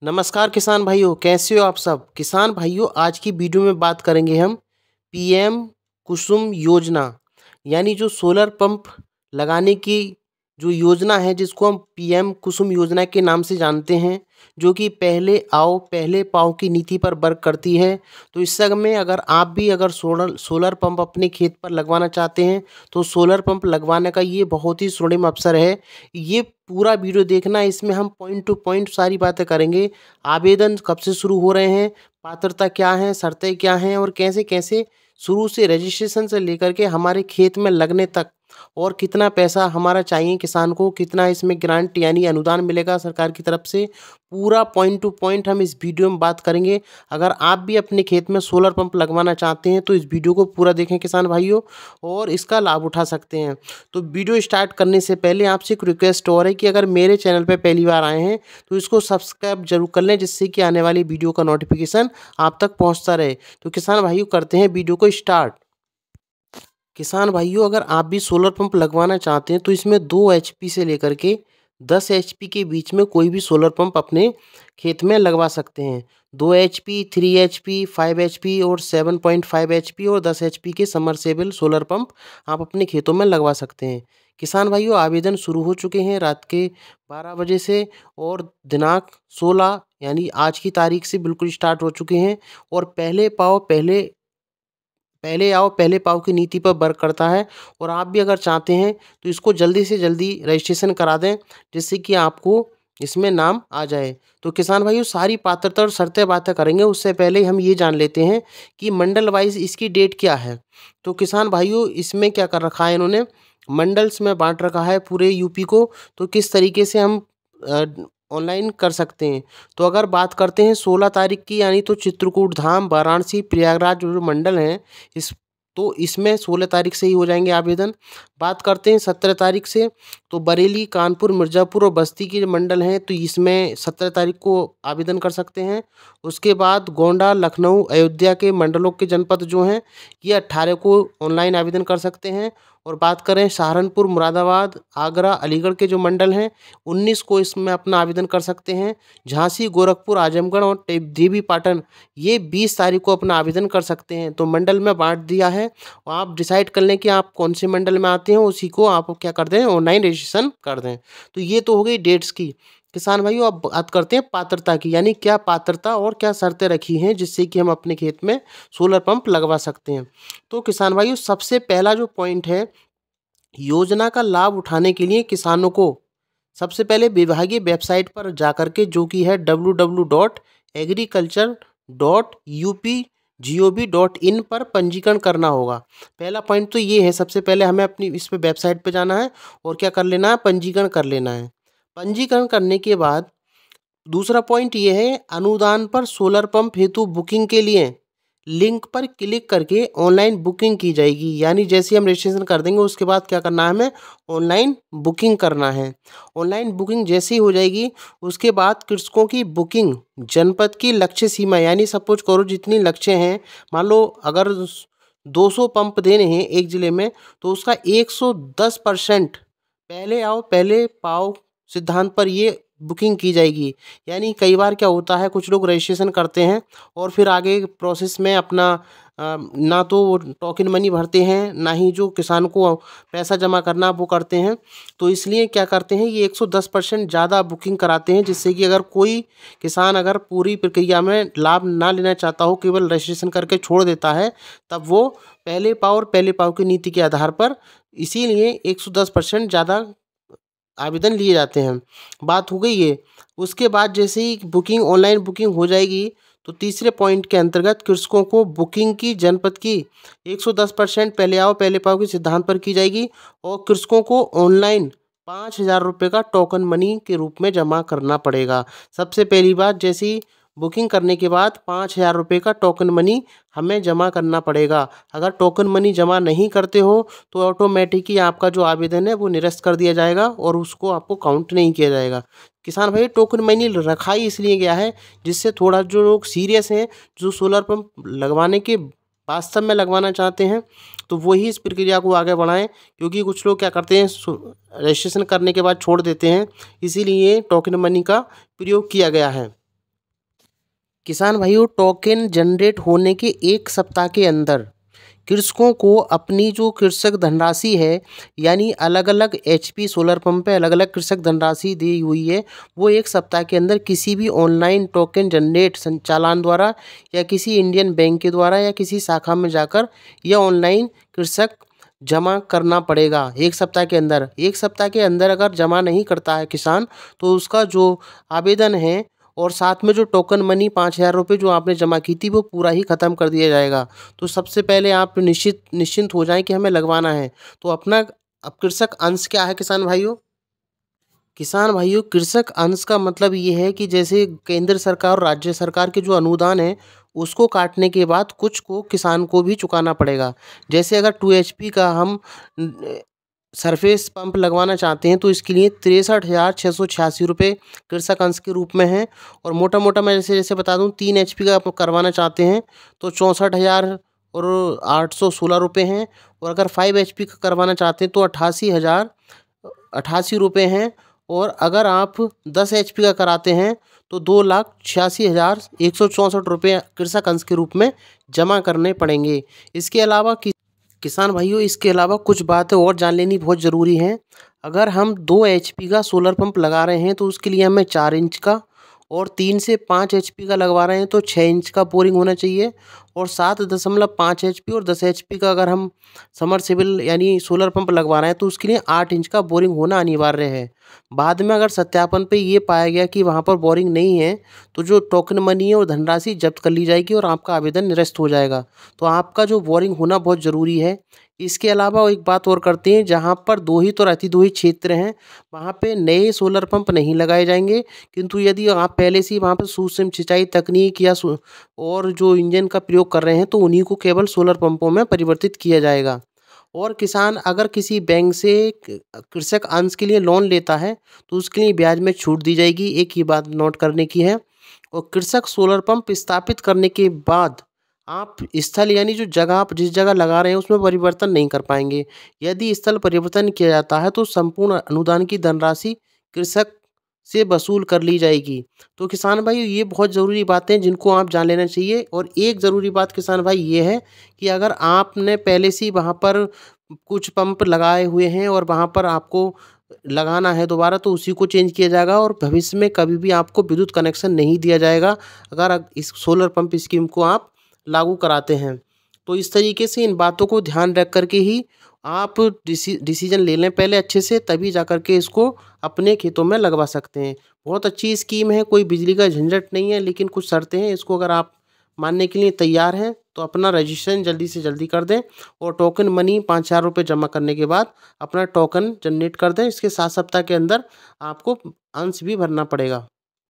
नमस्कार किसान भाइयों, कैसे हो आप सब। किसान भाइयों, आज की वीडियो में बात करेंगे हम पीएम कुसुम योजना, यानी जो सोलर पंप लगाने की जो योजना है, जिसको हम पीएम कुसुम योजना के नाम से जानते हैं, जो कि पहले आओ पहले पाओ की नीति पर वर्क करती है। तो इस समय अगर आप भी अगर सोलर पंप अपने खेत पर लगवाना चाहते हैं, तो सोलर पंप लगवाने का ये बहुत ही स्वर्णिम अवसर है। ये पूरा वीडियो देखना, इसमें हम पॉइंट टू पॉइंट सारी बातें करेंगे। आवेदन कब से शुरू हो रहे हैं, पात्रता क्या है, शर्तें क्या हैं, और कैसे कैसे शुरू से रजिस्ट्रेशन से लेकर के हमारे खेत में लगने तक, और कितना पैसा हमारा चाहिए किसान को, कितना इसमें ग्रांट यानी अनुदान मिलेगा सरकार की तरफ से, पूरा पॉइंट टू पॉइंट हम इस वीडियो में बात करेंगे। अगर आप भी अपने खेत में सोलर पंप लगवाना चाहते हैं तो इस वीडियो को पूरा देखें किसान भाइयों, और इसका लाभ उठा सकते हैं। तो वीडियो स्टार्ट करने से पहले आपसे एक रिक्वेस्ट और है कि अगर मेरे चैनल पर पहली बार आए हैं तो इसको सब्सक्राइब जरूर कर लें, जिससे कि आने वाली वीडियो का नोटिफिकेशन आप तक पहुंचता रहे। तो किसान भाइयों, करते हैं वीडियो को स्टार्ट। किसान भाइयों, अगर आप भी सोलर पंप लगवाना चाहते हैं तो इसमें 2 एचपी से लेकर के 10 एचपी के बीच में कोई भी सोलर पंप अपने खेत में लगवा सकते हैं। 2 एचपी, 3 एचपी, 5 एचपी और 7.5 एचपी और 10 एचपी के समरसेबल सोलर पंप आप अपने खेतों में लगवा सकते हैं। किसान भाइयों, आवेदन शुरू हो चुके हैं रात के 12 बजे से, और दिनांक 16 यानी आज की तारीख से बिल्कुल स्टार्ट हो चुके हैं। और पहले पाओ पहले पहले आओ पहले पाओ की नीति पर वर्क करता है। और आप भी अगर चाहते हैं तो इसको जल्दी से जल्दी रजिस्ट्रेशन करा दें, जिससे कि आपको इसमें नाम आ जाए। तो किसान भाइयों, सारी पात्रता और शर्तें बातें करेंगे, उससे पहले हम ये जान लेते हैं कि मंडल वाइज इसकी डेट क्या है। तो किसान भाइयों, इसमें क्या कर रखा है इन्होंने, मंडल्स में बांट रखा है पूरे यूपी को। तो किस तरीके से हम ऑनलाइन कर सकते हैं। तो अगर बात करते हैं 16 तारीख की, यानी तो चित्रकूट धाम, वाराणसी, प्रयागराज जो मंडल हैं, इस तो इसमें 16 तारीख से ही हो जाएंगे आवेदन। बात करते हैं 17 तारीख से, तो बरेली, कानपुर, मिर्ज़ापुर और बस्ती के जो मंडल हैं, तो इसमें 17 तारीख को आवेदन कर सकते हैं। उसके बाद गोंडा, लखनऊ, अयोध्या के मंडलों के जनपद जो हैं, ये 18 को ऑनलाइन आवेदन कर सकते हैं। और बात करें सहारनपुर, मुरादाबाद, आगरा, अलीगढ़ के जो मंडल हैं, 19 को इसमें अपना आवेदन कर सकते हैं। झांसी, गोरखपुर, आजमगढ़ और देवी पाटन, ये 20 तारीख को अपना आवेदन कर सकते हैं। तो मंडल में बांट दिया है, और आप डिसाइड कर लें कि आप कौन से मंडल में आते हैं, उसी को आप क्या कर दें, ऑनलाइन रजिस्ट्रेशन कर दें। तो ये तो हो गई डेट्स की। किसान भाइयों, अब बात करते हैं पात्रता की, यानी क्या पात्रता और क्या शर्तें रखी हैं जिससे कि हम अपने खेत में सोलर पंप लगवा सकते हैं। तो किसान भाइयों, सबसे पहला जो पॉइंट है, योजना का लाभ उठाने के लिए किसानों को सबसे पहले विभागीय वेबसाइट पर जाकर के, जो कि है www.agriculture.up.gov.in पर पंजीकरण करना होगा। पहला पॉइंट तो ये है, सबसे पहले हमें अपनी इस पे वेबसाइट पे जाना है और क्या कर लेना है, पंजीकरण कर लेना है। पंजीकरण करने के बाद दूसरा पॉइंट ये है, अनुदान पर सोलर पंप हेतु बुकिंग के लिए लिंक पर क्लिक करके ऑनलाइन बुकिंग की जाएगी। यानी जैसे हम रजिस्ट्रेशन कर देंगे, उसके बाद क्या करना है, हमें ऑनलाइन बुकिंग करना है। ऑनलाइन बुकिंग जैसे ही हो जाएगी, उसके बाद कृषकों की बुकिंग जनपद की लक्ष्य सीमा, यानी सपोज करो जितनी लक्ष्य हैं, मान लो अगर 200 पंप देने हैं एक ज़िले में, तो उसका 110% पहले आओ पहले पाओ सिद्धांत पर ये बुकिंग की जाएगी। यानी कई बार क्या होता है, कुछ लोग रजिस्ट्रेशन करते हैं और फिर आगे प्रोसेस में अपना ना तो टोकन मनी भरते हैं, ना ही जो किसान को पैसा जमा करना वो करते हैं। तो इसलिए क्या करते हैं, ये 110% ज़्यादा बुकिंग कराते हैं, जिससे कि अगर कोई किसान अगर पूरी प्रक्रिया में लाभ ना लेना चाहता हो, केवल रजिस्ट्रेशन करके छोड़ देता है, तब वो पहले पाओ और पहले पाओ की नीति के आधार पर इसीलिए 110% ज़्यादा आवेदन लिए जाते हैं। बात हो गई ये। उसके बाद जैसे ही बुकिंग ऑनलाइन बुकिंग हो जाएगी, तो तीसरे पॉइंट के अंतर्गत कृषकों को बुकिंग की जनपद की 110% पहले आओ पहले पाओ के सिद्धांत पर की जाएगी, और कृषकों को ऑनलाइन 5,000 रुपये का टोकन मनी के रूप में जमा करना पड़ेगा। सबसे पहली बात, जैसे ही बुकिंग करने के बाद 5,000 रुपये का टोकन मनी हमें जमा करना पड़ेगा। अगर टोकन मनी जमा नहीं करते हो तो ऑटोमेटिकली आपका जो आवेदन है वो निरस्त कर दिया जाएगा, और उसको आपको काउंट नहीं किया जाएगा। किसान भाई, टोकन मनी रखा ही इसलिए गया है, जिससे थोड़ा जो लोग सीरियस हैं, जो सोलर पंप लगवाने के वास्तव में लगवाना चाहते हैं, तो वही इस प्रक्रिया को आगे बढ़ाएं। क्योंकि कुछ लोग क्या करते हैं, रजिस्ट्रेशन करने के बाद छोड़ देते हैं, इसीलिए टोकन मनी का प्रयोग किया गया है। किसान भाइयों, टोकन जनरेट होने के 1 सप्ताह के अंदर कृषकों को अपनी जो कृषक धनराशि है, यानी अलग-अलग एचपी सोलर पंप पे अलग-अलग कृषक धनराशि दी हुई है, वो 1 सप्ताह के अंदर किसी भी ऑनलाइन टोकन जनरेट संचालन द्वारा या किसी इंडियन बैंक के द्वारा या किसी शाखा में जाकर या ऑनलाइन कृषक जमा करना पड़ेगा 1 सप्ताह के अंदर। 1 सप्ताह के अंदर अगर जमा नहीं करता है किसान, तो उसका जो आवेदन है और साथ में जो टोकन मनी 5,000 रुपये जो आपने जमा की थी, वो पूरा ही ख़त्म कर दिया जाएगा। तो सबसे पहले आप निश्चिंत हो जाएँ कि हमें लगवाना है। तो अपना अब कृषक अंश क्या है किसान भाइयों? किसान भाइयों, कृषक अंश का मतलब ये है कि जैसे केंद्र सरकार और राज्य सरकार के जो अनुदान है, उसको काटने के बाद कुछ को किसान को भी चुकाना पड़ेगा। जैसे अगर 2 एचपी का हम सरफेस पंप लगवाना चाहते हैं, तो इसके लिए 63,686 रुपये कृषक अंश के रूप में है। और मोटा-मोटा मैं जैसे जैसे बता दूँ, 3 एचपी का आप करवाना चाहते हैं तो 64,000 और 816 रुपये हैं। और अगर 5 एचपी का करवाना चाहते हैं तो 88,088 रुपये हैं। और अगर आप 10 एचपी का कराते हैं तो 2,86,164 रुपये कृषक अंश के रूप में जमा करने पड़ेंगे। इसके अलावा किसान भाइयों, इसके अलावा कुछ बातें और जान लेनी बहुत ज़रूरी हैं। अगर हम 2 एचपी का सोलर पंप लगा रहे हैं तो उसके लिए हमें 4 इंच का, और 3 से 5 एचपी का लगवा रहे हैं तो 6 इंच का बोरिंग होना चाहिए। और 7.5 एचपी और 10 एचपी का अगर हम समरसेबल यानी सोलर पंप लगवा रहे हैं तो उसके लिए 8 इंच का बोरिंग होना अनिवार्य है। बाद में अगर सत्यापन पे ये पाया गया कि वहाँ पर बोरिंग नहीं है, तो जो टोकन मनी है और धनराशि जब्त कर ली जाएगी और आपका आवेदन निरस्त हो जाएगा। तो आपका जो बोरिंग होना बहुत ज़रूरी है। इसके अलावा एक बात और करते हैं, जहाँ पर दोहित और अतिदोहित क्षेत्र हैं, वहाँ पे नए सोलर पंप नहीं लगाए जाएंगे। किंतु यदि आप पहले से ही वहाँ पर सूक्ष्म सिंचाई तकनीक या और जो इंजन का प्रयोग कर रहे हैं, तो उन्हीं को केवल सोलर पंपों में परिवर्तित किया जाएगा। और किसान अगर किसी बैंक से कृषक अंश के लिए लोन लेता है, तो उसके लिए ब्याज में छूट दी जाएगी। एक ही बात नोट करने की है। और कृषक सोलर पंप स्थापित करने के बाद आप स्थल यानी जो जगह आप जिस जगह लगा रहे हैं उसमें परिवर्तन नहीं कर पाएंगे। यदि स्थल परिवर्तन किया जाता है तो संपूर्ण अनुदान की धनराशि कृषक से वसूल कर ली जाएगी। तो किसान भाई, ये बहुत ज़रूरी बातें हैं जिनको आप जान लेना चाहिए। और एक ज़रूरी बात किसान भाई ये है कि अगर आपने पहले से ही वहाँ पर कुछ पंप लगाए हुए हैं और वहाँ पर आपको लगाना है दोबारा, तो उसी को चेंज किया जाएगा और भविष्य में कभी भी आपको विद्युत कनेक्शन नहीं दिया जाएगा अगर इस सोलर पंप स्कीम को आप लागू कराते हैं। तो इस तरीके से इन बातों को ध्यान रख कर के ही आप डिसीजन ले लें पहले अच्छे से, तभी जा कर के इसको अपने खेतों में लगवा सकते हैं। बहुत अच्छी स्कीम है, कोई बिजली का झंझट नहीं है, लेकिन कुछ शर्तें हैं। इसको अगर आप मानने के लिए तैयार हैं तो अपना रजिस्ट्रेशन जल्दी से जल्दी कर दें और टोकन मनी 5,000 रुपये जमा करने के बाद अपना टोकन जनरेट कर दें। इसके 7 सप्ताह के अंदर आपको अंश भी भरना पड़ेगा।